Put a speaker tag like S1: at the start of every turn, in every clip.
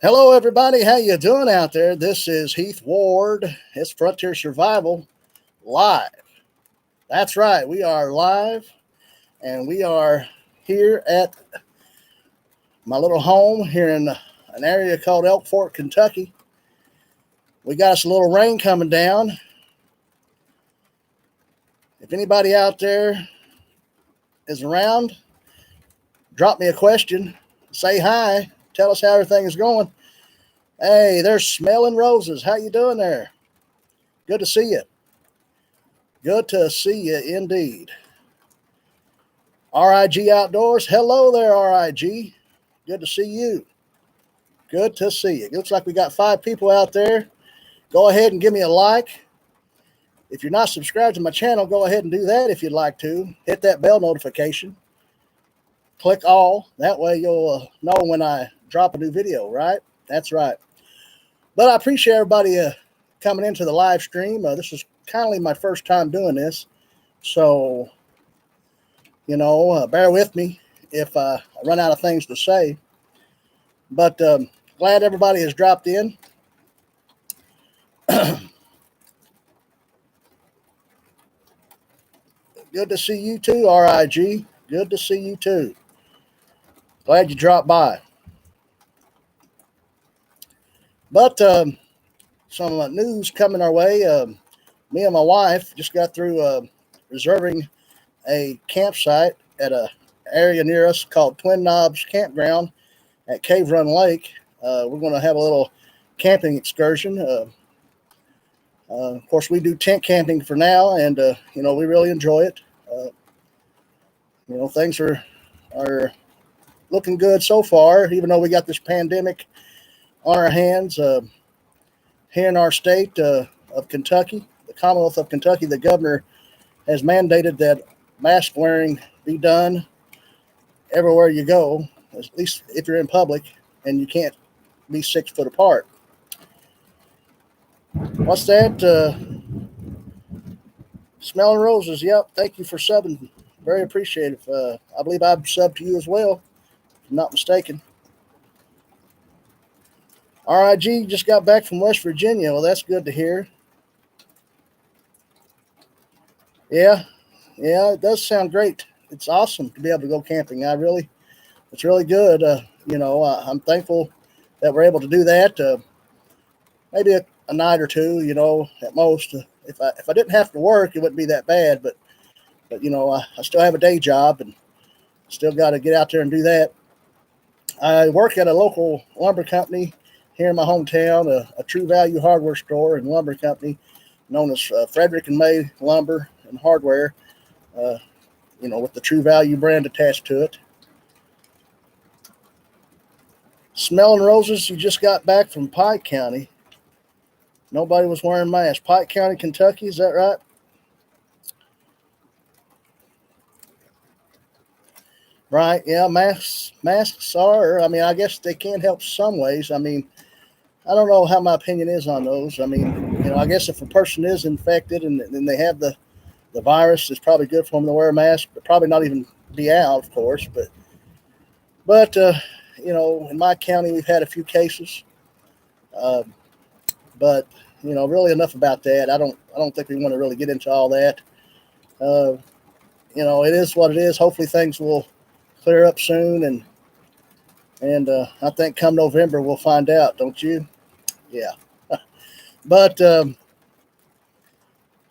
S1: Hello, everybody. How you doing out there? This is Heath Ward. It's Frontier Survival live. That's right. We are live, and we are here at my little home here in an area called Elk Fork, Kentucky. We got us a little rain coming down. If anybody out there is around, drop me a question. Say hi. Tell us how everything is going. Hey, there's Smelling Roses. How you doing there? Good to see you. Good to see you indeed. RIG Outdoors. Hello there, RIG. Good to see you. Good to see you. It looks like we got 5 people out there. Go ahead and give me a like. If you're not subscribed to my channel, go ahead and do that if you'd like to. Hit that bell notification. Click all. That way you'll know when I drop a new video, right? That's right. But I appreciate everybody coming into the live stream. This is kind of my first time doing this. So, bear with me if I run out of things to say. But glad everybody has dropped in. Good to see you too, RIG. Good to see you too. Glad you dropped by. But some news coming our way. Me and my wife just got through reserving a campsite at an area near us called Twin Knobs Campground at Cave Run Lake. We're going to have a little camping excursion. Of course, we do tent camping for now, and we really enjoy it. Things are looking good so far, even though we got this pandemic on our hands. Here in our state of Kentucky, the Commonwealth of Kentucky, the governor has mandated that mask wearing be done everywhere you go, at least if you're in public and you can't be 6 foot apart. What's that? Smelling Roses. Yep. Thank you for subbing. Very appreciative. I believe I've subbed to you as well, if I'm not mistaken. RIG just got back from West Virginia. Well, that's good to hear. Yeah, it does sound great. It's awesome to be able to go camping. It's really good. I'm thankful that we're able to do that. Maybe a night or two, at most. If I didn't have to work, it wouldn't be that bad. But I still have a day job and still got to get out there and do that. I work at a local lumber company here in my hometown, a True Value hardware store and lumber company known as Frederick and May Lumber and Hardware, with the True Value brand attached to it. Smelling Roses, you just got back from Pike County. Nobody was wearing masks. Pike County, Kentucky, is that right? Right, yeah, masks are, I guess they can help some ways. I don't know how my opinion is on those. I guess if a person is infected and they have the virus, it's probably good for them to wear a mask, but probably not even be out, of course. But in my county, we've had a few cases. But really enough about that. I don't think we want to really get into all that. It is what it is. Hopefully things will clear up soon, and I think come November we'll find out, don't you? Yeah. But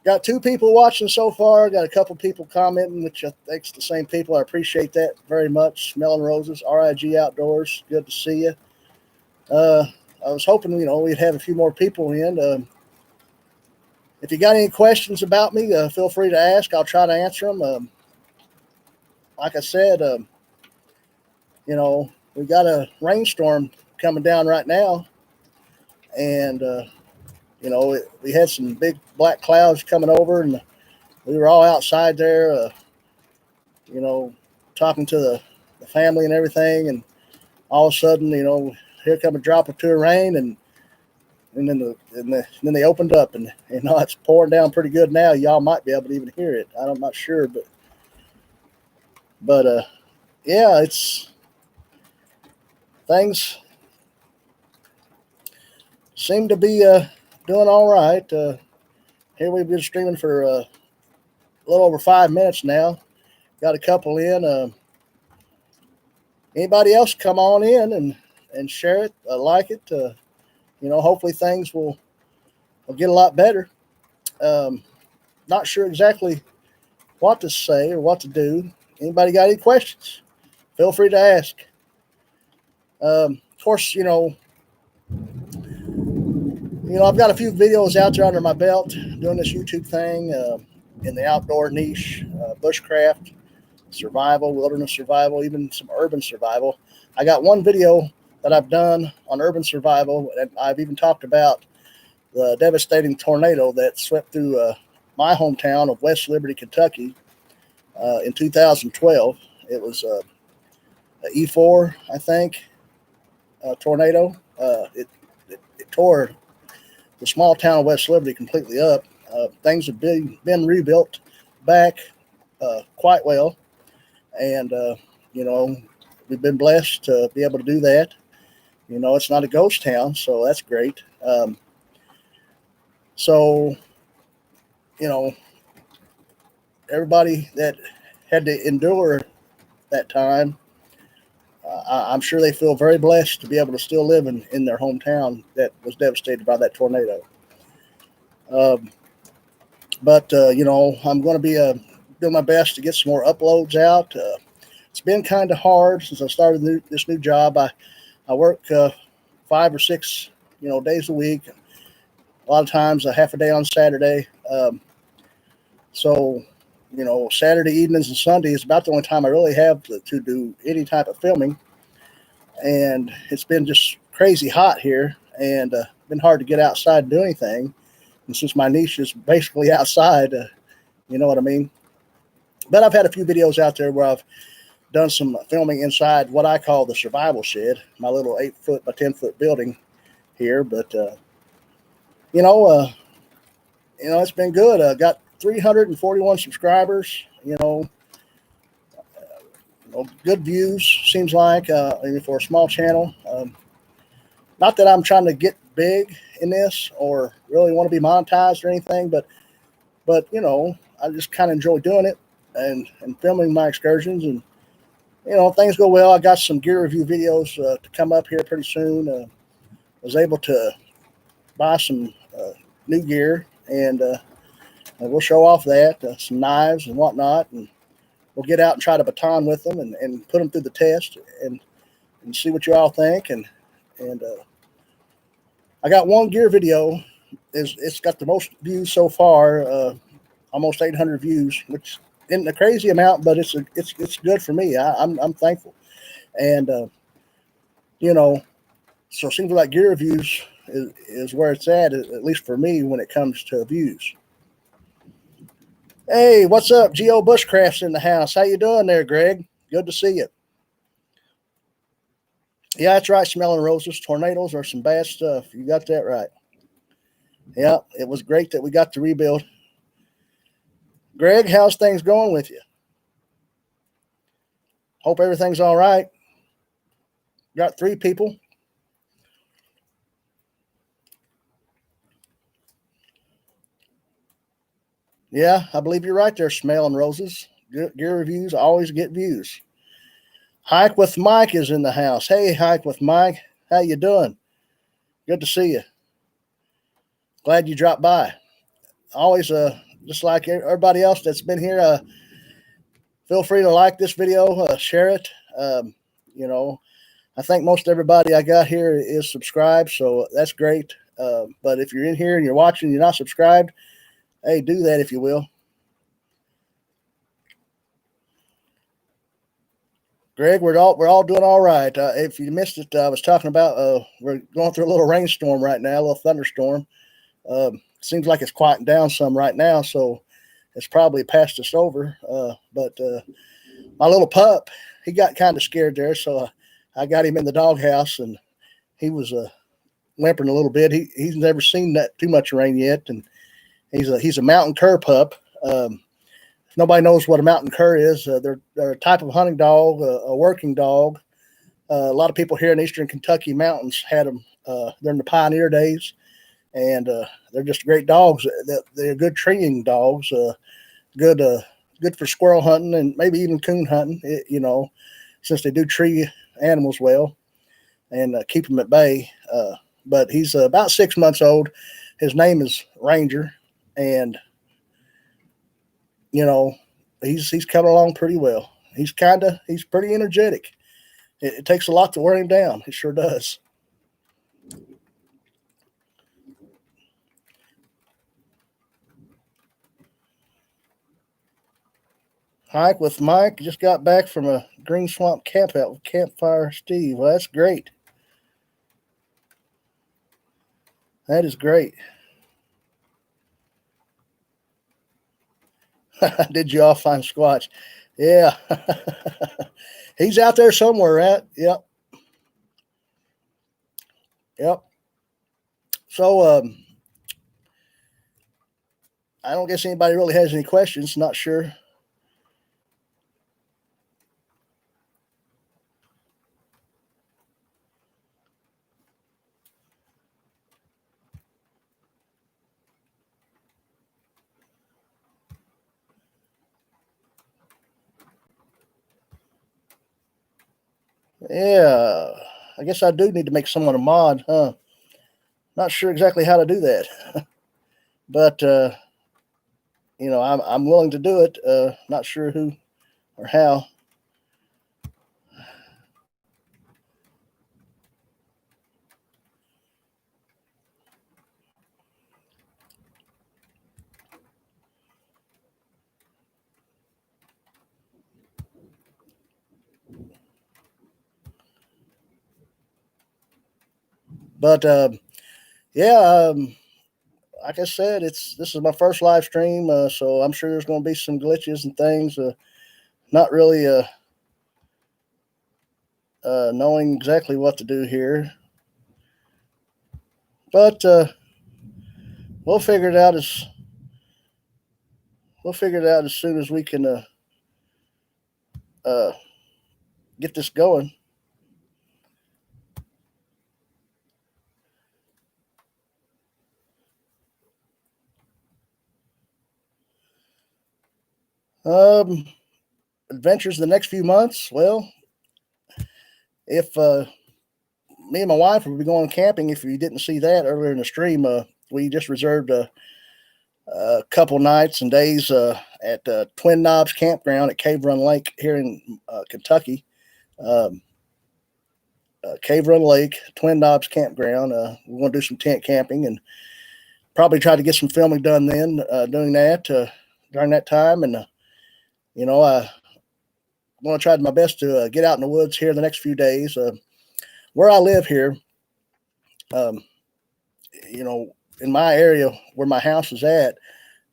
S1: got 2 people watching so far. Got a couple people commenting, which I think's the same people. I appreciate that very much. Smelling Roses, RIG Outdoors. Good to see you. I was hoping, we'd have a few more people in. If you got any questions about me, feel free to ask. I'll try to answer them. Like I said, we got a rainstorm coming down right now, and we had some big black clouds coming over, and we were all outside there, talking to the family and everything, and all of a sudden, here come a drop or 2 of rain, and then they opened up, and it's pouring down pretty good now. Y'all might be able to even hear it. I'm not sure, but yeah, it's things seem to be doing all right. Here we've been streaming for a little over 5 minutes now. Got a couple in. Anybody else come on in and share it, like it. Hopefully things will get a lot better. Not sure exactly what to say or what to do. Anybody got any questions? Feel free to ask. Of course, I've got a few videos out there under my belt doing this YouTube thing in the outdoor niche, bushcraft, survival, wilderness survival, even some urban survival. I got one video that I've done on urban survival, and I've even talked about the devastating tornado that swept through my hometown of West Liberty, Kentucky in 2012. It was a E4, I think, tornado. It tore the small town of West Liberty completely up. Things have been rebuilt back quite well, and we've been blessed to be able to do that. It's not a ghost town, so that's great. So everybody that had to endure that time, I'm sure they feel very blessed to be able to still live in their hometown that was devastated by that tornado. But I'm going to be doing my best to get some more uploads out. It's been kind of hard since I started this new job. I work 5 or 6 days a week. A lot of times a half a day on Saturday. So Saturday evenings and Sunday is about the only time I really have to do any type of filming. And it's been just crazy hot here, and been hard to get outside and do anything. And since my niche is basically outside, you know what I mean? But I've had a few videos out there where I've done some filming inside what I call the survival shed, my little 8-foot by 10-foot building here. But, it's been good. Got 341 subscribers, good views, seems like, for a small channel. Not that I'm trying to get big in this or really want to be monetized or anything, but I just kind of enjoy doing it and filming my excursions. And, if things go well, I got some gear review videos to come up here pretty soon. Was able to buy some new gear, and we'll show off that, some knives and whatnot, and we'll get out and try to baton with them and put them through the test and see what you all think. And I got one gear video. It's got the most views so far, almost 800 views, which isn't a crazy amount, but it's good for me. I'm thankful. And so it seems like gear reviews is where it's at least for me when it comes to views. Hey, what's up? Geo Bushcraft's in the house. How you doing there, Greg? Good to see you. Yeah, that's right, smelling roses. Tornadoes are some bad stuff. You got that right. Yeah, it was great that we got to rebuild. Greg, how's things going with you? Hope everything's all right. Got 3 people. Yeah, I believe you're right there, smelling roses. Gear reviews always get views. Hike with Mike is in the house. Hey, Hike with Mike. How you doing? Good to see you. Glad you dropped by. Always, just like everybody else that's been here, feel free to like this video, share it. I think most everybody I got here is subscribed, so that's great. But if you're in here and you're watching and you're not subscribed, hey, do that if you will. Greg, we're all doing all right. If you missed it, I was talking about we're going through a little rainstorm right now, a little thunderstorm. Seems like it's quieting down some right now, so it's probably passed us over. But my little pup, he got kind of scared there, so I got him in the doghouse, and he was whimpering a little bit. He's never seen that too much rain yet, and he's a mountain cur pup. If nobody knows what a mountain cur is, they're a type of hunting dog, a working dog. A lot of people here in eastern Kentucky mountains had them during the pioneer days, and they're just great dogs. They're good treeing dogs. Good good for squirrel hunting and maybe even coon hunting. Since they do tree animals well and keep them at bay. But he's about 6 months old. His name is Ranger, and you know he's coming along pretty well. He's pretty energetic. It takes a lot to wear him down. It sure does. Hike with Mike. Just got back from a Green Swamp camp out with Campfire Steve. Well, that's great. That is great. Did you all find Squatch? Yeah. He's out there somewhere, right? Yep. Yep. So I don't guess anybody really has any questions. Not sure. Yeah. I guess I do need to make someone a mod, huh? Not sure exactly how to do that, but I'm willing to do it. Not sure who or how. But yeah, like I said, this is my first live stream, so I'm sure there's going to be some glitches and things. Not really knowing exactly what to do here, but we'll figure it out as soon as we can uh, get this going. Um, Adventures in the next few months. Well, if me and my wife will be going camping. If you didn't see that earlier in the stream, we just reserved a couple nights and days at Twin Knobs Campground at Cave Run Lake here in Kentucky. Um, Cave Run Lake, Twin Knobs Campground. We're going to do some tent camping and probably try to get some filming done then, doing that during that time. And, I'm going to try my best to get out in the woods here the next few days. Where I live here, um, in my area where my house is at,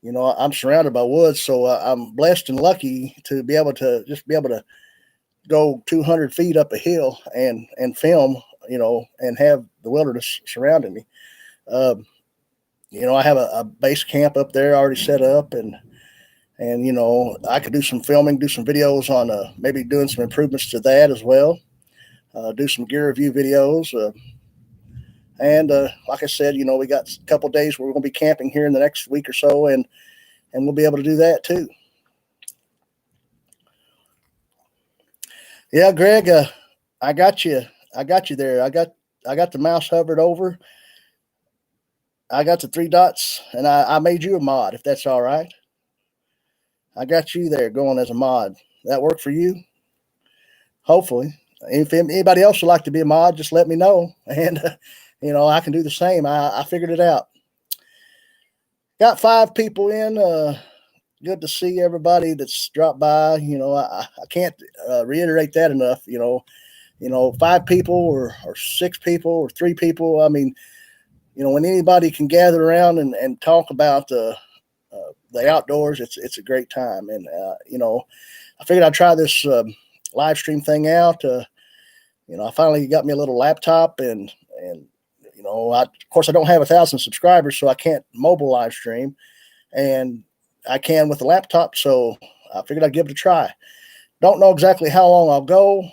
S1: I'm surrounded by woods, so I'm blessed and lucky to be able to go 200 feet up a hill and film, and have the wilderness surrounding me. I have a base camp up there already set up, and I could do some filming, do some videos on maybe doing some improvements to that as well. Do some gear review videos. And like I said, we got a couple days where we're going to be camping here in the next week or so, and we'll be able to do that too. Yeah, Greg, I got you. I got you there. I got the mouse hovered over. I got the three dots, and I made you a mod, if that's all right. I got you there going as a mod. That work for you? Hopefully. If anybody else would like to be a mod, just let me know, and I can do the same. I figured it out. Got 5 people in. Good to see everybody that's dropped by. I can't reiterate that enough. 5 people or 6 people or 3 people. I mean, when anybody can gather around and talk about the outdoors, it's a great time. And I figured I'd try this live stream thing out. I finally got me a little laptop, and of course I don't have 1,000 subscribers, so I can't mobile live stream, and I can with the laptop. So I figured I'd give it a try. Don't know exactly how long I'll go.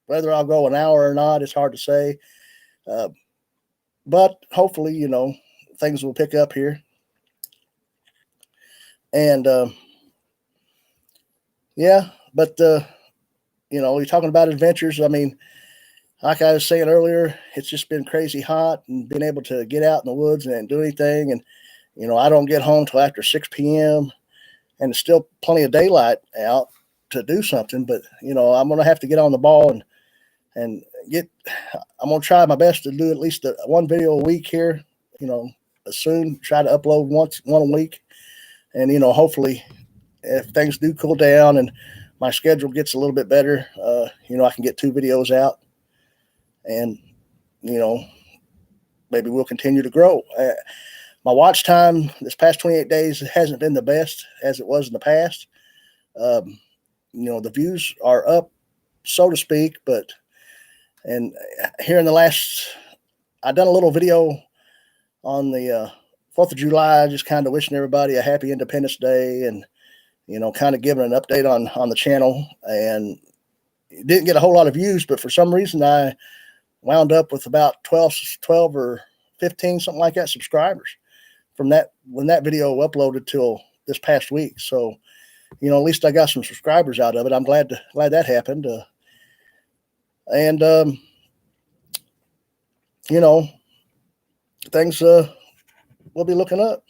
S1: Whether I'll go an hour or not, it's hard to say. Uh, but hopefully, things will pick up here. And yeah, but you're talking about adventures. I mean, like I was saying earlier, it's just been crazy hot, and being able to get out in the woods and do anything. And I don't get home till after 6 p.m. and it's still plenty of daylight out to do something. But I'm gonna have to get on the ball and get. I'm gonna try my best to do at least one video a week here. Soon try to upload one a week, and hopefully, if things do cool down and my schedule gets a little bit better, I can get 2 videos out, and maybe we'll continue to grow. My watch time this past 28 days hasn't been the best as it was in the past. Um, the views are up, so to speak, and here in the last, I done a little video on the 4th of July, just kind of wishing everybody a happy Independence Day, and kind of giving an update on the channel. And didn't get a whole lot of views, but for some reason I wound up with about 12 or 15, something like that, subscribers from that when that video uploaded till this past week. So at least I got some subscribers out of it. I'm glad that happened. And things will be looking up.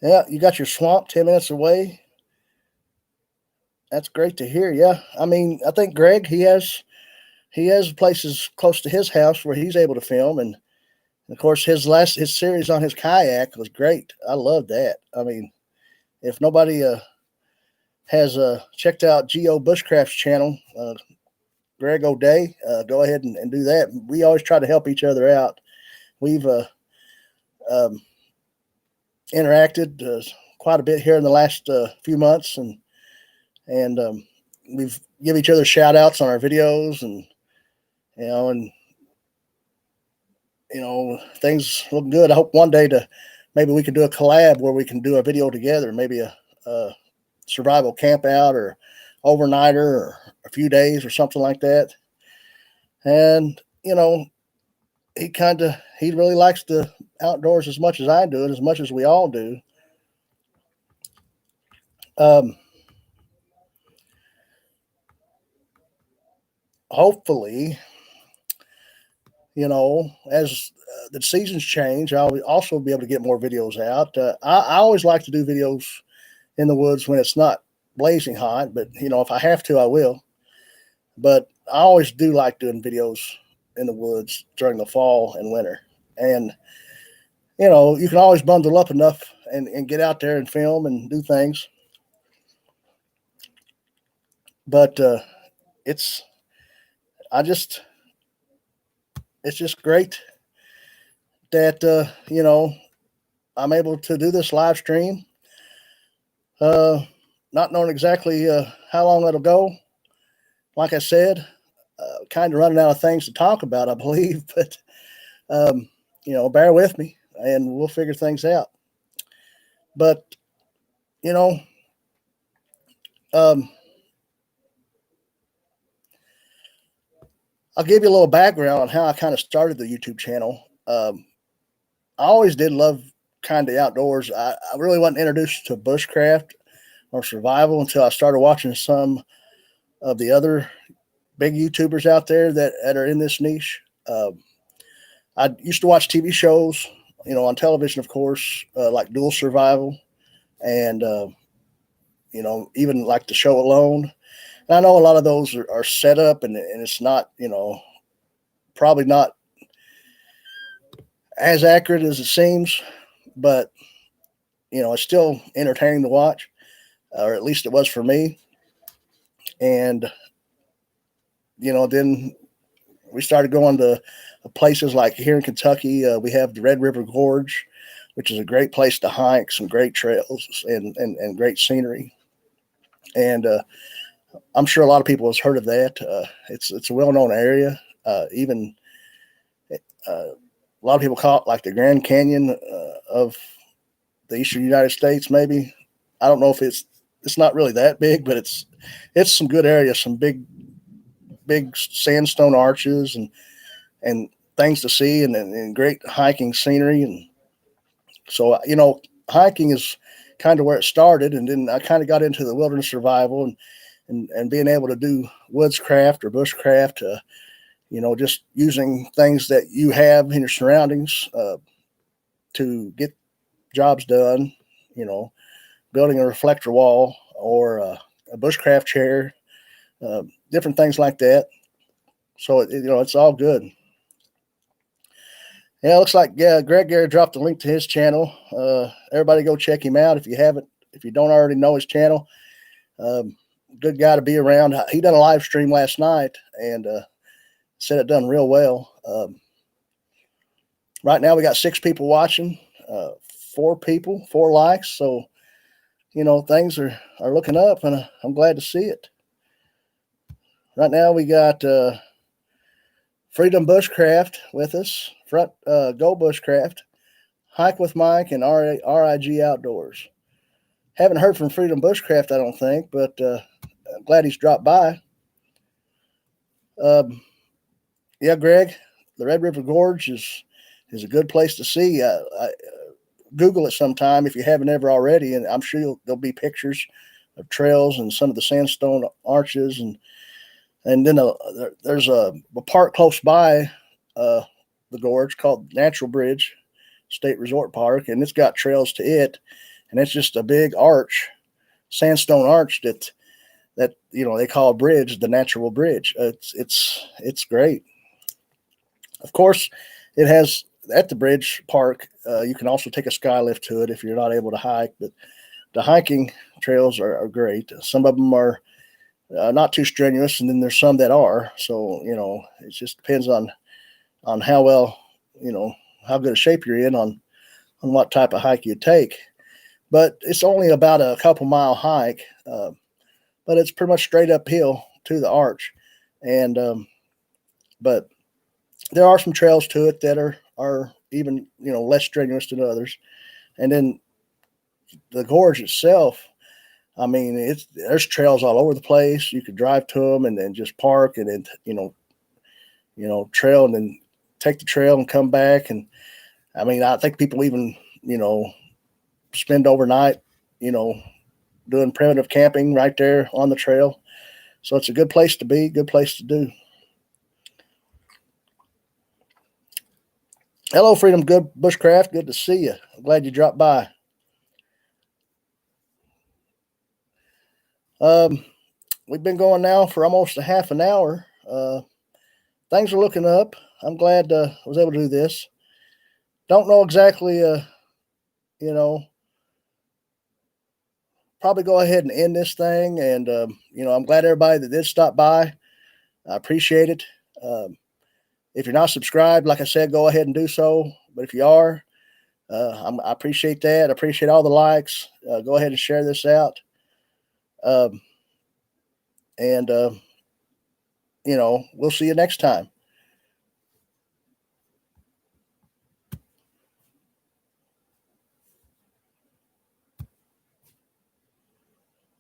S1: Yeah, you got your swamp 10 minutes away. That's great to hear. Yeah, I mean, I think Greg, he has places close to his house where he's able to film, and of course his series on his kayak was great. I love that. I mean, if nobody has checked out Geo Bushcraft's channel, Greg O'Day, go ahead and do that. We always try to help each other out. We've um, interacted quite a bit here in the last few months, and we've give each other shout outs on our videos, and things look good. I hope one day maybe we can do a collab where we can do a video together, maybe a survival camp out or overnighter or a few days or something like that. And he really likes the outdoors as much as I do it, as much as we all do. Hopefully, as the seasons change, I'll also be able to get more videos out. I always like to do videos in the woods when it's not blazing hot, but if I have to, I will. But I always do like doing videos in the woods during the fall and winter. And you can always bundle up enough and get out there and film and do things. But it's just great that I'm able to do this live stream. Not knowing exactly how long it'll go. Like I said, kind of running out of things to talk about, I believe. But bear with me, and we'll figure things out. But I'll give you a little background on how I kind of started the YouTube channel. I always did love kind of outdoors. I really wasn't introduced to bushcraft or survival until I started watching some of the other big YouTubers out there that are in this niche. I used to watch TV shows, on television, of course, like Dual Survival, and even like the show Alone. And I know a lot of those are set up, and it's not, probably not as accurate as it seems, but it's still entertaining to watch, or at least it was for me. And then we started going to places like here in Kentucky. We have the Red River Gorge, which is a great place to hike, some great trails and great scenery. And I'm sure a lot of people have heard of that. It's a well-known area. Even a lot of people call it like the Grand Canyon of the Eastern United States, maybe. I don't know if it's it's not really that big, but it's some good areas, some big sandstone arches and things to see, and great hiking scenery. And so, hiking is kind of where it started, and then I kind of got into the wilderness survival and being able to do woodscraft or bushcraft. Just using things that you have in your surroundings to get jobs done. You know, building a reflector wall or a bushcraft chair, different things like that. So it's all good. Yeah, it looks like Greg Gary dropped a link to his channel. Everybody go check him out if you haven't. If you don't already know his channel, good guy to be around. He done a live stream last night and said it done real well. Right now we got 6 people watching, 4 people, 4 likes. So things are looking up, and I'm glad to see it. Right now we got Freedom Bushcraft with us, Go Bushcraft, Hike with Mike, and RIG Outdoors. Haven't heard from Freedom Bushcraft, I don't think, but I'm glad he's dropped by. Yeah, Greg, the Red River Gorge is a good place to see. Google it sometime if you haven't ever already, and I'm sure there'll be pictures of trails and some of the sandstone arches, and then there's a park close by the gorge called Natural Bridge State Resort Park, and it's got trails to it, and it's just a big arch, sandstone arch that they call a bridge, the Natural Bridge. It's great. Of course, it has at the bridge park. You can also take a sky lift to it if you're not able to hike, but the hiking trails are great. Some of them are not too strenuous, and then there's some that are. So it just depends on how well, how good a shape you're in on what type of hike you take. But it's only about a couple mile hike, but it's pretty much straight uphill to the arch, and but there are some trails to it that are even less strenuous than others. And then the gorge itself, I mean, there's trails all over the place. You could drive to them and then just park and then trail and then take the trail and come back. And I mean, I think people even spend overnight doing primitive camping right there on the trail. So it's a good place to be, good place to do. Hello, Freedom Good Bushcraft. Good to see you. I'm glad you dropped by. We've been going now for almost a half an hour. Things are looking up. I'm glad I was able to do this. Don't know exactly, probably go ahead and end this thing. And, I'm glad everybody that did stop by. I appreciate it. If you're not subscribed, like I said, go ahead and do so. But if you are, I appreciate that. I appreciate all the likes. Go ahead and share this out. And we'll see you next time.